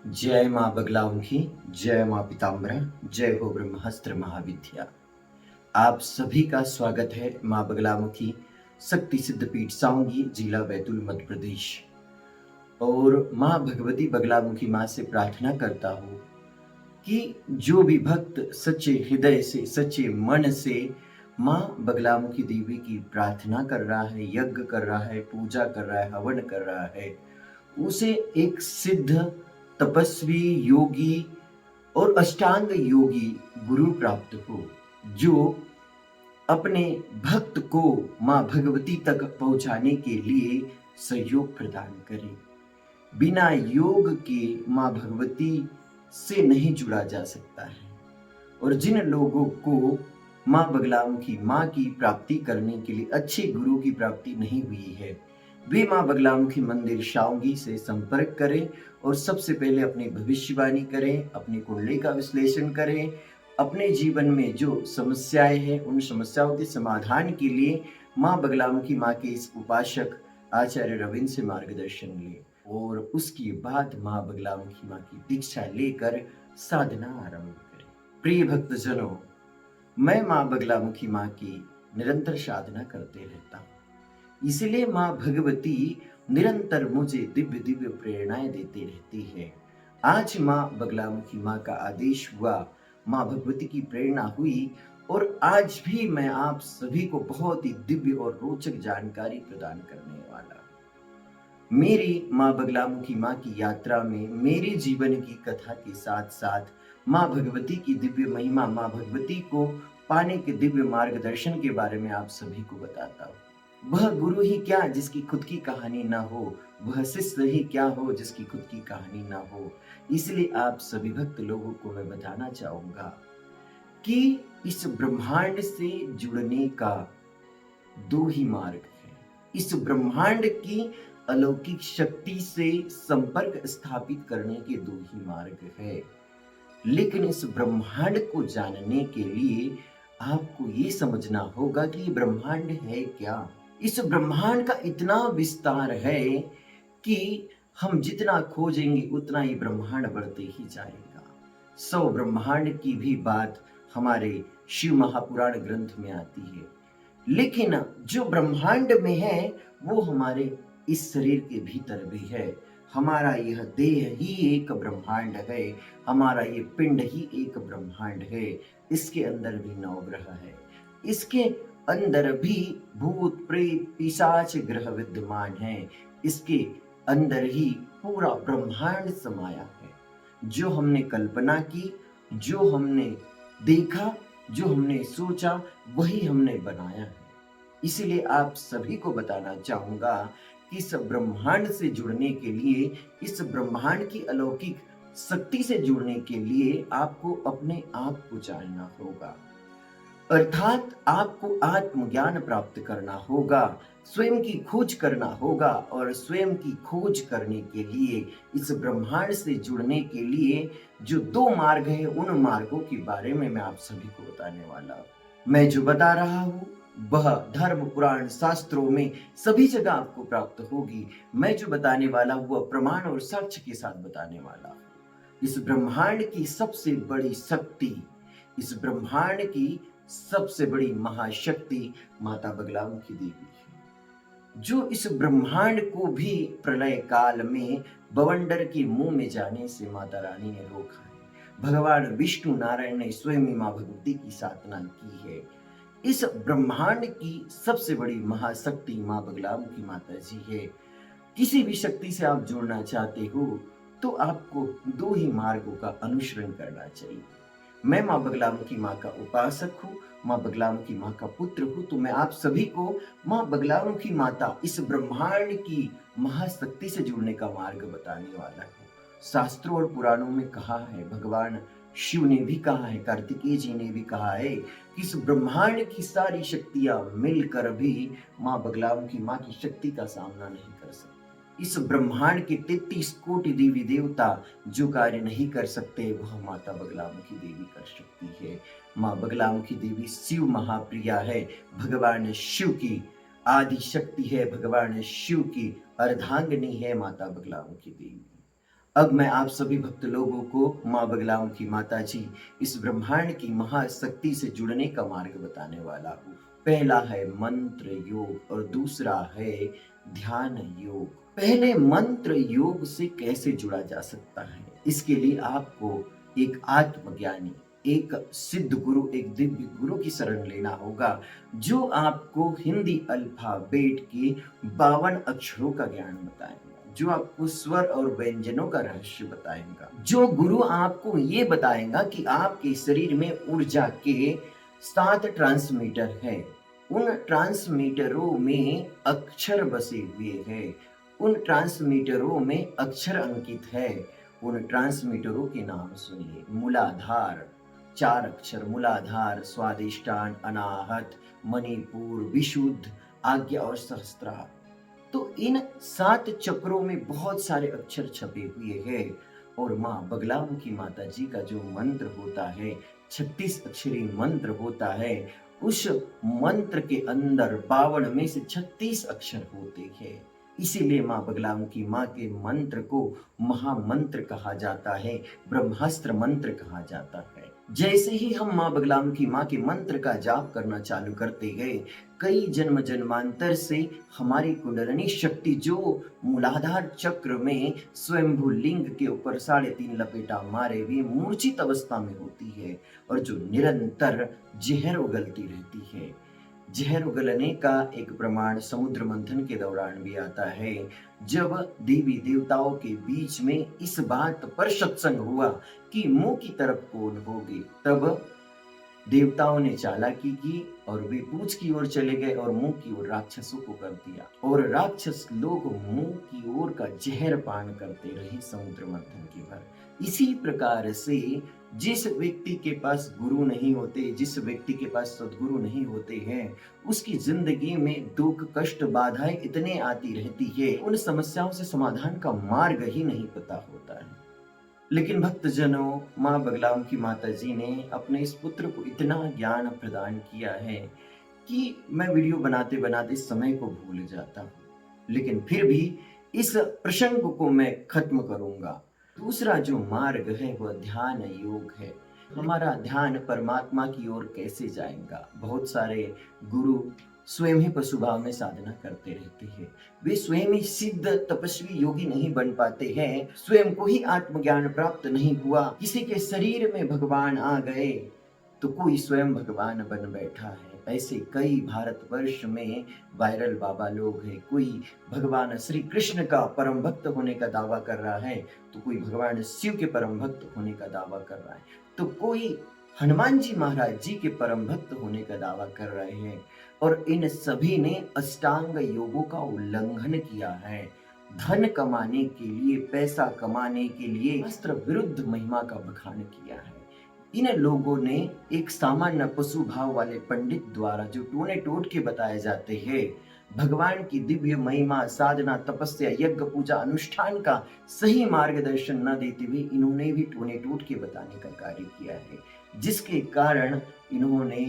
जय माँ बगलामुखी, जय माँ पीताम्बरा, जय हो ब्रह्मास्त्र महाविद्या। आप सभी का स्वागत है माँ बगलामुखी शक्ति सिद्धपीठ साऊंगी, जिला बैतूल, मध्य प्रदेश। और माँ भगवती बगलामुखी माँ से प्रार्थना करता हूँ कि जो भी भक्त सच्चे हृदय से, सच्चे मन से माँ बगलामुखी देवी की प्रार्थना कर रहा है, यज्ञ कर रहा है, पूजा कर रहा है, हवन कर रहा है, उसे एक सिद्ध तपस्वी योगी और अष्टांग योगी गुरु प्राप्त हो, जो अपने भक्त को माँ भगवती तक पहुंचाने के लिए सहयोग प्रदान करे। बिना योग के माँ भगवती से नहीं जुड़ा जा सकता है। और जिन लोगों को माँ बगलामुखी माँ की प्राप्ति करने के लिए अच्छे गुरु की प्राप्ति नहीं हुई है, वे माँ बगलामुखी मंदिर शाओंगी से संपर्क करें और सबसे पहले अपनी भविष्यवाणी करें, अपनी कुंडली का विश्लेषण करें, अपने जीवन में जो समस्याएं हैं उन समस्याओं के समाधान के लिए माँ बगलामुखी माँ के इस उपासक आचार्य रविंद्र से मार्गदर्शन लें और उसके बाद माँ बगलामुखी माँ की दीक्षा लेकर साधना आरंभ करें। प्रिय भक्तजनों, मैं माँ बगलामुखी माँ की निरंतर साधना करते रहता हूँ, इसलिए माँ भगवती निरंतर मुझे दिव्य दिव्य प्रेरणाएं देती रहती है। आज माँ बगलामुखी माँ का आदेश हुआ, माँ भगवती की प्रेरणा हुई और आज भी मैं आप सभी को बहुत ही दिव्य और रोचक जानकारी प्रदान करने वाला हूँ। मेरी माँ बगलामुखी माँ की यात्रा में मेरे जीवन की कथा के साथ साथ माँ भगवती की दिव्य महिमा, माँ भगवती को पाने के दिव्य मार्गदर्शन के बारे में आप सभी को बताता हूँ। वह गुरु ही क्या जिसकी खुद की कहानी ना हो, वह शिष्य ही क्या हो जिसकी खुद की कहानी ना हो। इसलिए आप सभी भक्त लोगों को मैं बताना चाहूंगा कि इस ब्रह्मांड से जुड़ने का दो ही मार्ग है। इस ब्रह्मांड की अलौकिक शक्ति से संपर्क स्थापित करने के दो ही मार्ग है। लेकिन इस ब्रह्मांड को जानने के लिए आपको ये समझना होगा कि ब्रह्मांड है क्या। इस ब्रह्मांड का इतना विस्तार है कि हम जितना खोजेंगे उतना ही ब्रह्मांड बढ़ते ही जाएगा। 100 ब्रह्मांड की भी बात हमारे शिव महापुराण ग्रंथ में आती है, लेकिन जो ब्रह्मांड में है वो हमारे इस शरीर के भीतर भी है। हमारा यह देह ही एक ब्रह्मांड है, हमारा ये पिंड ही एक ब्रह्मांड है। इसके अंदर भी नवग्रह है, इसके अंदर भी भूत प्रेत पिशाच ग्रह विद्यमान है, इसके अंदर ही पूरा ब्रह्मांड समाया है। जो हमने कल्पना की, जो हमने देखा, जो हमने सोचा, वही हमने बनाया है। इसलिए आप सभी को बताना चाहूंगा कि इस ब्रह्मांड से जुड़ने के लिए, इस ब्रह्मांड की अलौकिक शक्ति से जुड़ने के लिए आपको अपने आप को जानना होगा, अर्थात आपको आत्मज्ञान प्राप्त करना होगा, स्वयं की खोज करना होगा। और स्वयं की खोज करने के लिए, इस ब्रह्मांड से जुड़ने के लिए जो दो मार्ग हैं, उन मार्गों के बारे में मैं आप सभी को बताने वाला हूं। मैं जो बता रहा हूं वह धर्म पुराण शास्त्रों में सभी जगह आपको प्राप्त होगी। मैं जो बताने वाला हूं वह प्रमाण और साक्ष्य के साथ बताने वाला हूं। इस ब्रह्मांड की सबसे बड़ी शक्ति, इस ब्रह्मांड की सबसे बड़ी महाशक्ति माता बगलामुखी देवी है, जो इस ब्रह्मांड को भी प्रलय काल में बवंडर के मुंह में जाने से माता रानी ने रोका है। भगवान विष्णु नारायण ने स्वयं मां भगवती की साधना की है। इस ब्रह्मांड की सबसे बड़ी महाशक्ति मां बगलामुखी माता जी है। किसी भी शक्ति से आप जुड़ना चाहते हो तो आपको दो ही मार्गों का अनुसरण करना चाहिए। मैं माँ बगलामुखी माँ का उपासक हूँ, माँ बगलामुखी माँ का पुत्र हूँ, तो मैं आप सभी को माँ बगलामुखी माता, इस ब्रह्मांड की महाशक्ति से जुड़ने का मार्ग बताने वाला हूँ। शास्त्रों और पुराणों में कहा है, भगवान शिव ने भी कहा है, कार्तिकेय जी ने भी कहा है कि इस ब्रह्मांड की सारी शक्तियां मिलकर भी माँ बगलामुखी माँ की शक्ति का सामना नहीं कर सकती। इस ब्रह्मांड के 33 कोटि देवी देवता जो कार्य नहीं कर सकते वह माता बगलामुखी देवी कर सकती है। माँ बगलामुखी देवी शिव महाप्रिया है, भगवान शिव की आदि शक्ति है, भगवान शिव की अर्धांगिनी है माता बगलामुखी देवी। अब मैं आप सभी भक्त लोगों को माँ बगलामुखी माता जी इस ब्रह्मांड की महाशक्ति से जुड़ने का मार्ग बताने वाला हूँ। पहला है मंत्र योग और दूसरा है ध्यान योग। पहले मंत्र योग से कैसे जुड़ा जा सकता है, इसके लिए आपको एक आत्मज्ञानी, एक सिद्ध गुरु, एक दिव्य गुरु की शरण लेना होगा, जो आपको हिंदी अल्फाबेट के 52 अक्षरों का ज्ञान बताएंगे, जो आपको स्वर और व्यंजनों का रहस्य बताएगा, जो गुरु आपको ये बताएगा कि आपके शरीर में ऊर्जा के 7 ट्रांसमीटर है, उन ट्रांसमीटरों में अक्षर बसे हुए हैं, उन ट्रांसमीटरों में अक्षर अंकित है। उन ट्रांसमीटरों के नाम सुनिए। मूलाधार 4 अक्षर, मूलाधार, स्वादिष्टान, अनाहत, मणिपुर, विशुद्ध, आज्ञा और सहस्त्रार। तो इन 7 चक्रों में बहुत सारे अक्षर छपे हुए हैं और माँ बगलामुखी माता जी का जो मंत्र होता है, 36 अक्षरी मंत्र होता है, उस मंत्र के अंदर 52 में से 36 अक्षर होते हैं। इसीलिए माँ बगलामुखी माँ के मंत्र को महामंत्र कहा जाता है, ब्रह्मास्त्र मंत्र कहा जाता है। जैसे ही हम माँ बगलामुखी माँ के मंत्र का जाप करना चालू करते गए, कई जन्म जन्मांतर से हमारी कुंडलिनी शक्ति जो मूलाधार चक्र में स्वयंभू लिंग के ऊपर 3.5 लपेटा मारे हुए मूर्छित अवस्था में होती है और जो निरंतर जहर उगलती रहती है। जहर उगलने का एक प्रमाण समुद्र मंथन के दौरान भी आता है, जब देवी देवताओं के बीच में इस बात पर सत्संग हुआ कि मुंह की तरफ कौन होगी, तब देवताओं ने चालाकी की और वे पूछ की ओर चले गए और मुंह की ओर राक्षसों को कर दिया और राक्षस लोग मुंह की ओर का जहर पान करते रहे समुद्र मंथन के भर। इसी प्रकार से जिस व्यक्ति के पास गुरु नहीं होते, जिस व्यक्ति के पास सदगुरु नहीं होते हैं, उसकी जिंदगी में दुख कष्ट बाधाएं इतने आती रहती है, उन समस्याओं से समाधान का मार्ग ही नहीं पता होता है। लेकिन भक्तजनों, माँ बगलामुखी माता जी ने अपने इस पुत्र को इतना ज्ञान प्रदान किया है कि मैं वीडियो बनाते बनाते समय को भूल जाता हूँ, लेकिन फिर भी इस प्रसंग को मैं खत्म करूंगा। दूसरा जो मार्ग है वह ध्यान योग है। हमारा ध्यान परमात्मा की ओर कैसे जाएगा? बहुत सारे गुरु स्वयं ही पशु भाव में साधना करते रहते हैं, वे स्वयं ही सिद्ध तपस्वी योगी नहीं बन पाते हैं, स्वयं को ही आत्मज्ञान प्राप्त नहीं हुआ, किसी के शरीर में भगवान आ गए तो कोई स्वयं भगवान बन बैठा है। ऐसे कई भारतवर्ष में वायरल बाबा लोग हैं। कोई भगवान श्री कृष्ण का परम भक्त होने का दावा कर रहा है तो कोई भगवान शिव के परम भक्त होने का दावा कर रहा है, तो कोई हनुमान जी महाराज जी के परम भक्त होने का दावा कर रहे हैं। और इन सभी ने अष्टांग योगों का उल्लंघन किया है। धन कमाने के लिए, पैसा कमाने के लिए शास्त्र विरुद्ध महिमा का बखान किया है। इन लोगों ने एक सामान्य पशु भाव वाले पंडित द्वारा जो टोने टोट के बताए जाते हैं, भगवान की दिव्य महिमा, साधना, तपस्या, यज्ञ, पूजा, अनुष्ठान का सही मार्गदर्शन न देते हुए इन्होंने भी टोने टोट के बताने का कार्य किया है, जिसके कारण इन्होंने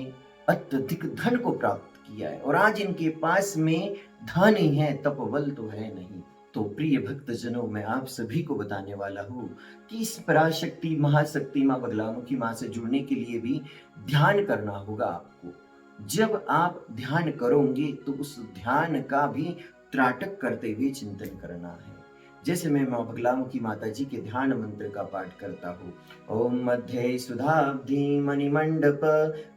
अत्यधिक धन को प्राप्त किया है और आज इनके पास में धन ही है, तपबल तो है नहीं। तो प्रिय भक्तजनों, मैं आप सभी को बताने वाला हूँ कि इस पराशक्ति महाशक्ति माँ बगलामुखी माँ से जुड़ने के लिए भी ध्यान करना होगा आपको। जब आप ध्यान करोगे तो उस ध्यान का भी त्राटक करते हुए चिंतन करना है। जैसे मैं माँ बगलामुखी माता जी के ध्यान मंत्र का पाठ करता हूँ। ओम मध्ये सुधाब्धि मणिमंडप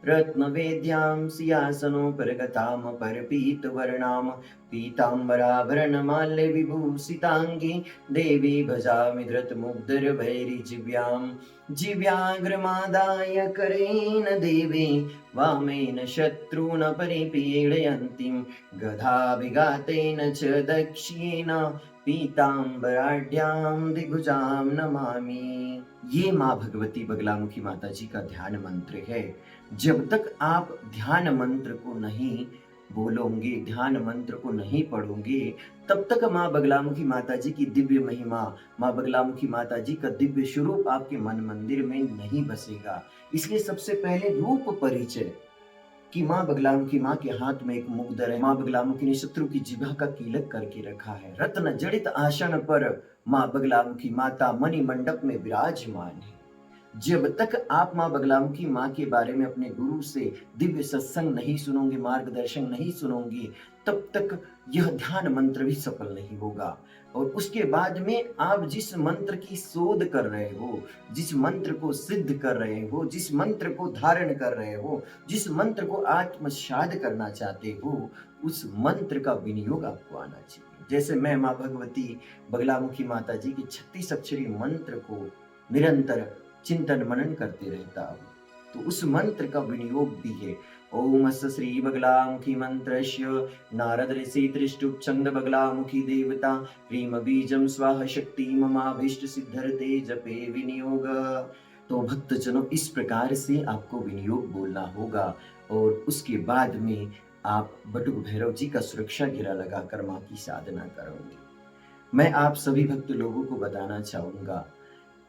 रत्न वेद्याम सिंहासनोपरगताम परपीत वर्णाम पीतांबराभरण माल्य विभूषितांगी देवी भजामि धृत मुग्धर भैरी जिव्याम जिव्याग्रमादाय करेण देवी वामेन शत्रून् परिपीडयन्तीं गदाभिघातेन च दक्ष्येन पीतांबराढ्याम दिग्भुजां नमामि। ये माँ भगवती बगलामुखी माता जी का ध्यान मंत्र है। जब तक आप ध्यान मंत्र को नहीं बोलोगे, ध्यान मंत्र को नहीं पढ़ोगे, तब तक माँ बगलामुखी माता जी की दिव्य महिमा, माँ बगलामुखी माता जी का दिव्य स्वरूप आपके मन मंदिर में नहीं बसेगा। इसलिए सबसे पहले रूप परिचय, कि माँ बगलामुखी माँ के हाथ में एक मुग्दर है। माँ बगलामुखी ने शत्रु की जिह्वा का कीलक करके रखा है। रत्न जड़ित आसन पर माँ बगलामुखी माता मणि मंडप में विराजमान है। जब तक आप माँ बगलामुखी माँ के बारे में अपने गुरु से दिव्य सत्संग नहीं सुनोगे, मार्गदर्शन नहीं सुनोगे, तब तक यह ध्यान मंत्र भी सफल नहीं होगा। और उसके बाद में आप जिस मंत्र की शोध कर रहे हो, जिस मंत्र को सिद्ध कर रहे हो, जिस मंत्र को धारण कर रहे हो, जिस मंत्र को आत्मसात करना चाहते हो, उस मंत्र का विनियोग आपको आना चाहिए। जैसे मैं माँ भगवती बगलामुखी माता जी के 36 अक्षरी मंत्र को निरंतर चिंतन मनन करते रहता हूँ, तो उस मंत्र का विनियोग भी है। ओम अस्य श्री बगलामुखी मंत्रस्य नारद ऋषि त्रिष्टुप छंद बगलामुखी देवता ह्रीम बीजम स्वाहा शक्ति ममाभीष्ट सिद्धर्ते जपे विनियोग। तो भक्तजनों, इस प्रकार से आपको विनियोग बोलना होगा और उसके बाद में आप बटुक भैरव जी का सुरक्षा घेरा लगाकर माँ की साधना करोगे। मैं आप सभी भक्त लोगों को बताना चाहूंगा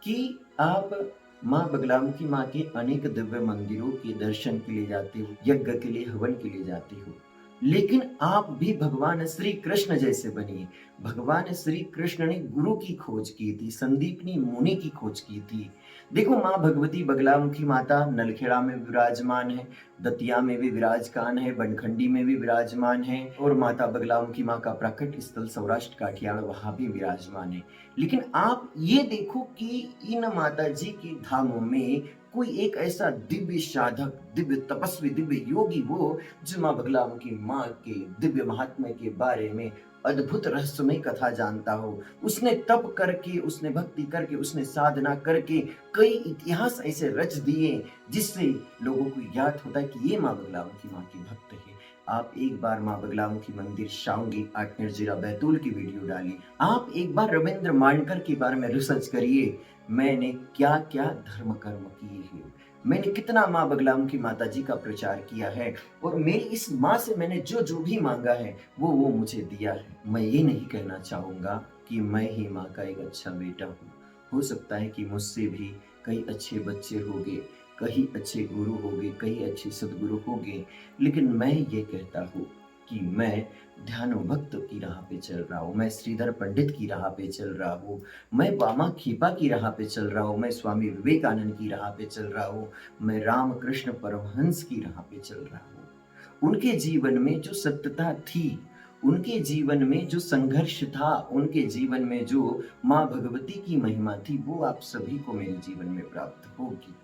कि आप माँ बगलामुखी माँ के अनेक दिव्य मंदिरों के दर्शन के लिए जाते हो, यज्ञ के लिए, हवन के लिए जाते हो, लेकिन आप भी भगवान श्री कृष्ण जैसे बनिए। भगवान श्री कृष्ण ने गुरु की खोज की थी, संदीपनी मुनि की खोज की थी। देखो, माँ भगवती बगलामुखी माता नलखेड़ा में विराजमान है, दतिया में भी विराजमान है, बनखंडी में भी विराजमान है, और माता बगलामुखी माँ का प्रकट स्थल सौराष्ट्र काठियावाड़ वहां भी विराजमान है। लेकिन आप ये देखो कि इन माता जी के धामों में कोई एक ऐसा दिव्य साधक, दिव्य तपस्वी, दिव्य योगी हो जो माँ बगलामुखी माँ के दिव्य महात्म्य के बारे में अद्भुत रहस्यमय कथा जानता हो। उसने तप करके, उसने भक्ति करके, उसने साधना करके कई इतिहास ऐसे रच दिए जिससे लोगों को याद होता है कि ये माँ बगलामुखी माँ के भक्त है। आप एक बार माँ बगलामुखी मंदिर शाऊंगी आठनेर जिला बैतूल की वीडियो डाली, आप एक बार रविंद्र मानकर के बारे में रिसर्च करिए, मैंने क्या क्या धर्म कर्म किए हैं, मैंने कितना माँ बगलामुखी माता जी का प्रचार किया है, और मेरी इस माँ से मैंने जो जो भी मांगा है वो मुझे दिया है। मैं ये नहीं कहना चाहूंगा कि मैं ही माँ का एक अच्छा बेटा हूँ। हो सकता है कि मुझसे भी कई अच्छे बच्चे होंगे, कई अच्छे गुरु होंगे, कई अच्छे सदगुरु होंगे, लेकिन मैं ये कहता हूँ कि मैं ध्यानो भक्त की राह पे चल रहा हूँ, मैं श्रीधर पंडित की राह पे चल रहा हूँ, मैं वामा खीपा की राह पे चल रहा हूँ, मैं स्वामी विवेकानंद की राह पे चल रहा हूँ, मैं रामकृष्ण परमहंस की राह पे चल रहा हूँ। उनके जीवन में जो सत्यता थी, उनके जीवन में जो संघर्ष था, उनके जीवन में जो माँ भगवती की महिमा थी, वो आप सभी को मेरे जीवन में प्राप्त होगी।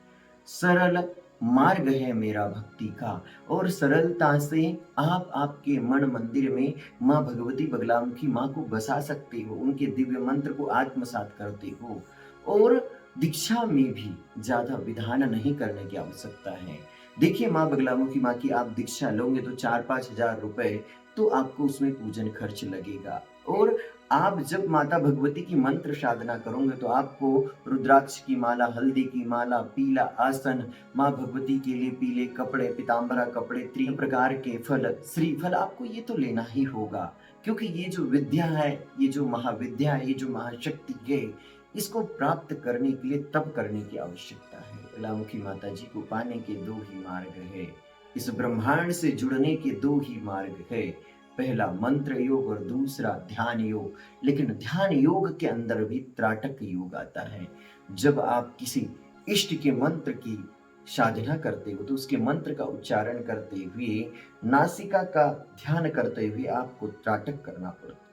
सरल मार्ग है मेरा भक्ति का, और सरलता से आप आपके मन मंदिर में माँ भगवती बगलामुखी माँ को बसा सकते हो, उनके दिव्य मंत्र को आत्मसात करते हो। और दीक्षा में भी ज्यादा विधान नहीं करने की आवश्यकता है। देखिए, माँ बगलामुखी माँ की आप दीक्षा लोगे तो 4-5 हजार रुपए तो आपको उसमें पूजन खर्च लगेगा। और आप जब माता भगवती की मंत्र साधना करोगे तो आपको रुद्राक्ष की माला, हल्दी की माला, पीला आसन, माँ भगवती के लिए पीले कपड़े, पीताम्बरा कपड़े, 3 प्रकार के फल, श्रीफल, आपको ये तो लेना ही होगा। क्योंकि ये जो विद्या है, ये जो महाविद्या है, ये जो महाशक्ति है, इसको प्राप्त करने के लिए तप करने की आवश्यकता है। बगलामुखी माता जी को पाने के 2 ही मार्ग है, इस ब्रह्मांड से जुड़ने के 2 ही मार्ग है। पहला मंत्र योग और दूसरा ध्यान योग। लेकिन ध्यान योग के अंदर भी त्राटक योग आता है। जब आप किसी इष्ट के मंत्र की साधना करते हो तो उसके मंत्र का उच्चारण करते हुए, नासिका का ध्यान करते हुए आपको त्राटक करना पड़ता है।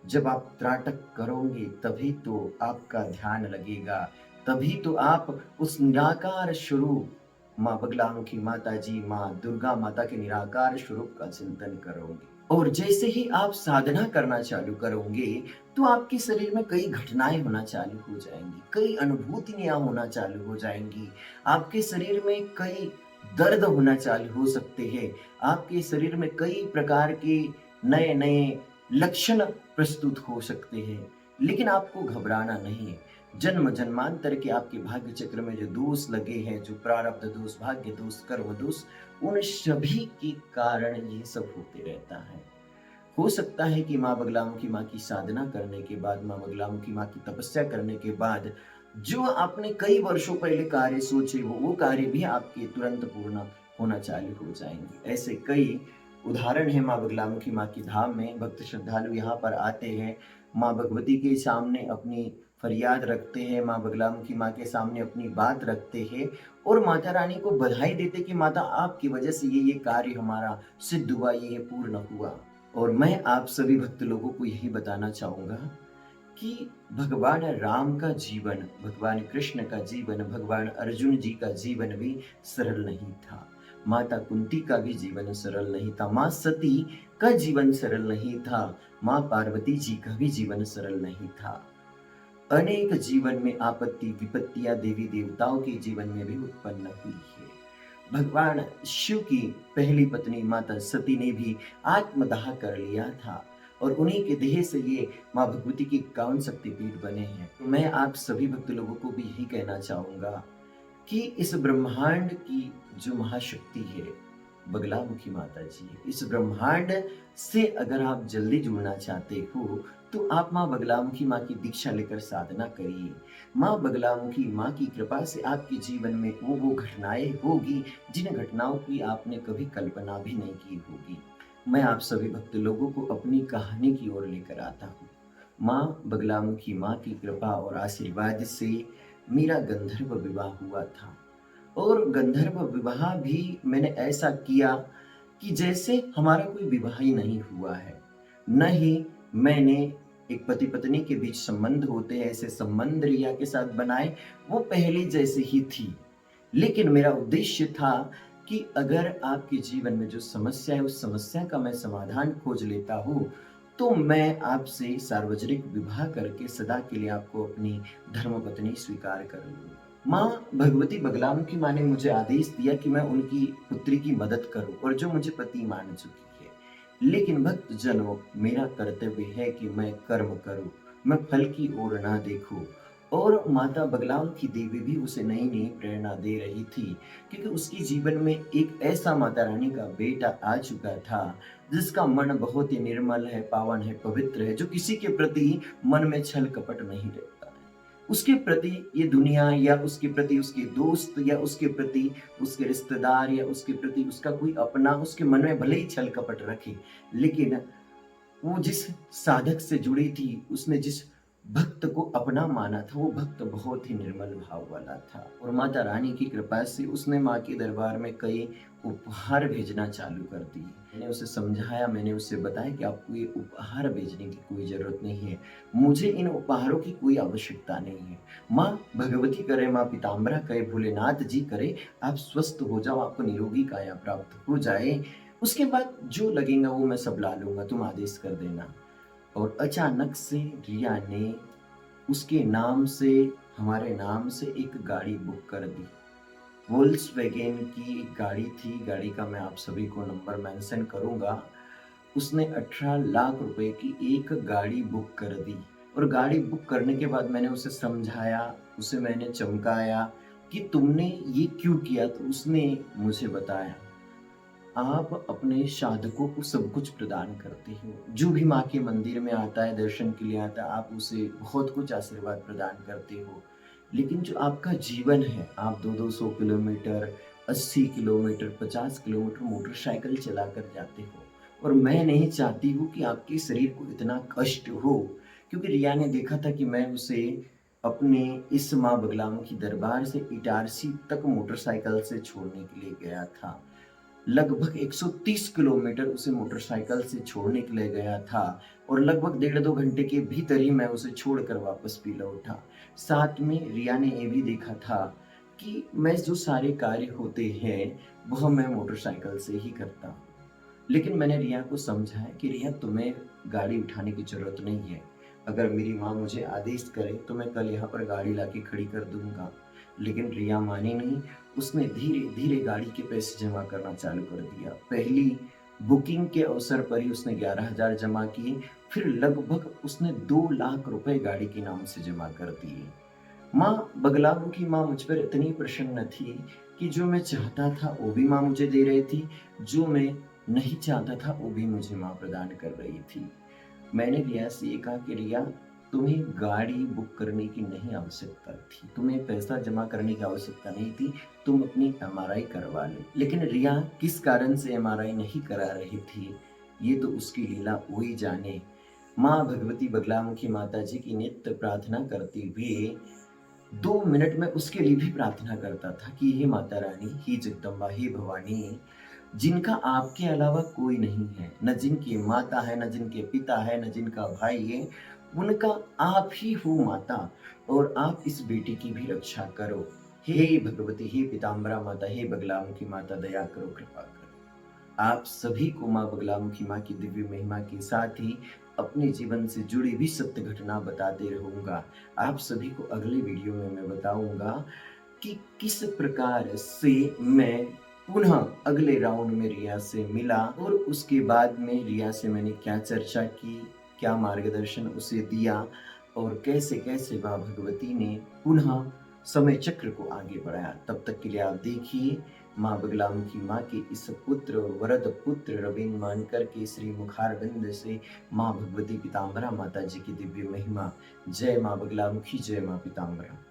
जब आप त्राटक करोगे तभी तो आपका ध्यान लगेगा, तभी तो आप उस निराकार स्वरूप माँ बगलामुखी माता जी, माँ दुर्गा माता के निराकार स्वरूप का चिंतन करोगे। और जैसे ही आप साधना करना चालू करोगे तो आपके शरीर में कई घटनाएं होना चालू हो जाएंगी, कई अनुभूतियां होना चालू हो जाएंगी, आपके शरीर में कई दर्द होना चालू हो सकते हैं, आपके शरीर में कई प्रकार के नए नए लक्षण प्रस्तुत हो सकते हैं। लेकिन आपको घबराना नहीं है। जन्म जन्मांतर के आपके भाग्य चक्र में जो दोष लगे हैं, जो प्रारब्ध दोष, भाग्य दोष, कर्म दोष, उन सभी के कारण ये सब होते रहता है। हो सकता है कि माँ बगलामुखी माँ की साधना करने के बाद, माँ बगलामुखी माँ की तपस्या करने के बाद जो आपने कई वर्षों पहले कार्य सोचे वो कार्य भी आपके तुरंत पूर्ण होना चालू हो जाएंगे। ऐसे कई उदाहरण है माँ बगलामुखी माँ की धाम में। भक्त श्रद्धालु यहाँ पर आते हैं, माँ भगवती के सामने अपनी फरियाद रखते हैं, माँ बगलामुखी माँ के सामने अपनी बात रखते हैं और माता रानी को बधाई देते कि माता आपकी वजह से ये कार्य हमारा सिद्ध हुआ, ये पूर्ण हुआ। और मैं आप सभी भक्त लोगों को यही बताना चाहूंगा कि भगवान राम का जीवन, भगवान कृष्ण का जीवन, भगवान अर्जुन जी का जीवन भी सरल नहीं था। माता कुंती का भी जीवन सरल नहीं था। माँ सती का जीवन सरल नहीं था। माँ पार्वती जी का भी जीवन सरल नहीं था। अनेक जीवन में आपत्ति विपत्तियां देवी देवताओं के जीवन में भी उत्पन्न हुई है। भगवान शिव की पहली पत्नी माता सती ने भी आत्मदाह कर लिया था और उन्हीं के देह से ये माँ भगवती के 51 शक्तिपीठ बने हैं। तो मैं आप सभी भक्त लोगों को भी यही कहना चाहूंगा कि इस ब्रह्मांड की जो महाशक्ति है बगलामुखी माता जी, इस ब्रह्मांड से अगर आप जल्दी जुड़ना चाहते हो तो आप माँ बगलामुखी माँ की दीक्षा लेकर साधना करिए। माँ बगलामुखी माँ की कृपा से आपके जीवन में वो घटनाएं होगी जिन घटनाओं की आपने कभी कल्पना भी नहीं की होगी। मैं आप सभी भक्त लोगों को अपनी कहानी की ओर लेकर आता हूँ। माँ बगलामुखी माँ की कृपा और आशीर्वाद से मेरा गंधर्व विवाह हुआ था और गंधर्व विवाह भी मैंने ऐसा किया कि जैसे हमारा कोई विवाह ही नहीं हुआ है। न ही मैंने एक पति पत्नी के बीच संबंध होते हैं ऐसे संबंध रिया के साथ बनाए, वो पहले जैसे ही थी। लेकिन मेरा उद्देश्य था कि अगर आपके जीवन में जो समस्या है उस समस्या का मैं समाधान खोज लेता हूँ तो मैं आपसे सार्वजनिक विवाह करके सदा के लिए आपको अपनी धर्मपत्नी स्वीकार कर लूंगा। माँ भगवती बगलामुखी माँ ने मुझे आदेश दिया कि मैं उनकी पुत्री की मदद करूं और जो मुझे पति मान चुकी है। लेकिन भक्त जनों, मेरा कर्तव्य है कि मैं कर्म करूं, मैं फल की ओर ना देखूं। और माता बगलामुखी देवी भी उसे नई नई प्रेरणा दे रही थी क्योंकि उसके जीवन में एक ऐसा माता रानी का बेटा आ चुका था जिसका मन बहुत ही निर्मल है, पावन है, पवित्र है, जो किसी के प्रति मन में छल कपट नहीं रहता है। उसके प्रति ये दुनिया या उसके प्रति उसके दोस्त या उसके प्रति उसके रिश्तेदार या उसके प्रति उसका कोई अपना उसके मन में भले ही छल कपट रखे, लेकिन वो जिस साधक से जुड़ी थी, उसने जिस भक्त को अपना माना था, वो भक्त बहुत ही निर्मल भाव वाला था। और माता रानी की कृपा से उसने माँ के दरबार में कई उपहार भेजना चालू कर दिए। मैंने उसे समझाया, मैंने उसे बताया कि आपको ये उपहार भेजने की कोई जरूरत नहीं है, मुझे इन उपहारों की कोई आवश्यकता नहीं है। माँ भगवती करे, माँ पीताम्बरा करे, भोलेनाथ जी करे, आप स्वस्थ हो जाओ, आपको निरोगी काया प्राप्त हो जाए, उसके बाद जो लगेगा वो मैं सब ला लूंगा, तुम आदेश कर देना। और अचानक से रिया ने उसके नाम से, हमारे नाम से एक गाड़ी बुक कर दी। वोल्क्सवैगन की एक गाड़ी थी, गाड़ी का मैं आप सभी को नंबर मेंशन करूंगा। उसने 18 लाख रुपए की एक गाड़ी बुक कर दी और गाड़ी बुक करने के बाद मैंने उसे समझाया, उसे मैंने चमकाया कि तुमने ये क्यों किया, तो उसने मुझे बताया, आप अपने साधकों को सब कुछ प्रदान करते हो। जो भी माँ के मंदिर में आता है, दर्शन के लिए आता है, आप उसे बहुत कुछ आशीर्वाद प्रदान करते हो। लेकिन जो आपका जीवन है, आप 200 किलोमीटर, 80 किलोमीटर, 50 किलोमीटर मोटरसाइकिल चलाकर जाते हो और मैं नहीं चाहती हूँ कि आपके शरीर को इतना कष्ट हो। क्योंकि रिया ने देखा था कि मैं उसे अपने इस माँ बगलामुखी दरबार से इटारसी तक मोटरसाइकिल से छोड़ने के लिए गया था। लगभग 130 किलोमीटर उसे मोटरसाइकिल से छोड़ने के लिए गया था और लगभग 1.5-2 घंटे के भीतर ही मैं उसे छोड़कर वापस भी लौटा। साथ में रिया ने ये भी देखा था कि मैं जो सारे कार्य होते हैं वह मैं मोटरसाइकिल से ही करता हूँ। लेकिन मैंने रिया को समझाया कि रिया, तुम्हें गाड़ी उठाने की जरूरत नहीं है। अगर मेरी माँ मुझे आदेश करे तो मैं कल यहाँ पर गाड़ी लाके खड़ी कर दूंगा। लेकिन रिया मानी नहीं, उसने धीरे धीरे गाड़ी के पैसे जमा करना चालू कर दिया। पहली बुकिंग के अवसर पर ही उसने 11,000 जमा किए, फिर लगभग उसने 2 लाख रुपए गाड़ी के नाम से जमा कर दिए। माँ बगलामुखी माँ मुझ पर इतनी प्रसन्न थी कि जो मैं चाहता था वो भी माँ मुझे दे रही थी, जो मैं नहीं चाहता था वो भी मुझे माँ प्रदान कर रही थी। मैंने रिया से ये कहा कि रिया, तुम्हें गाड़ी बुक करने की नहीं आवश्यकता थी, तुम्हें पैसा जमा करने की आवश्यकता नहीं थी, तुम अपनी एमआरआई करवा लो। लेकिन रिया किस कारण से एमआरआई नहीं करा रही थी, ये तो उसकी लीला वही जाने। माँ भगवती बगलामुखी माता जी की नित्य प्रार्थना करते हुए 2 मिनट में उसके लिए भी प्रार्थना करता था कि हे माता रानी, हे जगदम्बा, हे भवानी, जिनका आपके अलावा कोई नहीं है, न जिनकी माता है, न जिनके पिता है, न जिनका भाई है, उनका आप ही हो माता, और आप इस बेटी की भी रक्षा करो। हे भगवती, हे पीताम्बरा माता, हे बगलामुखी माता, दया करो, कृपा करो। आप सभी को माँ बगलामुखी माँ की दिव्य महिमा के साथ ही अपने जीवन से जुड़ी भी सत्य घटना बताते रहूँगा। आप सभी को अगले वीडियो में मैं बताऊँगा कि किस प्रकार से मैं पुनः अगले राउंड में रिया से मिला और उसके बाद में रिया से मैंने क्या चर्चा की, क्या मार्गदर्शन उसे दिया और कैसे-कैसे माँ भगवती ने पुनः समय चक्र को आगे बढ़ाया। तब तक के लिए आप देखिए माँ बगलामुखी माँ के इस पुत्र वरद पुत्र रवीन मानकर के श्री मुखारविंद से माँ भगवती पीताम्बरा माता जी की दिव्य महिमा। जय माँ बगलामुखी, जय माँ पीताम्बरा।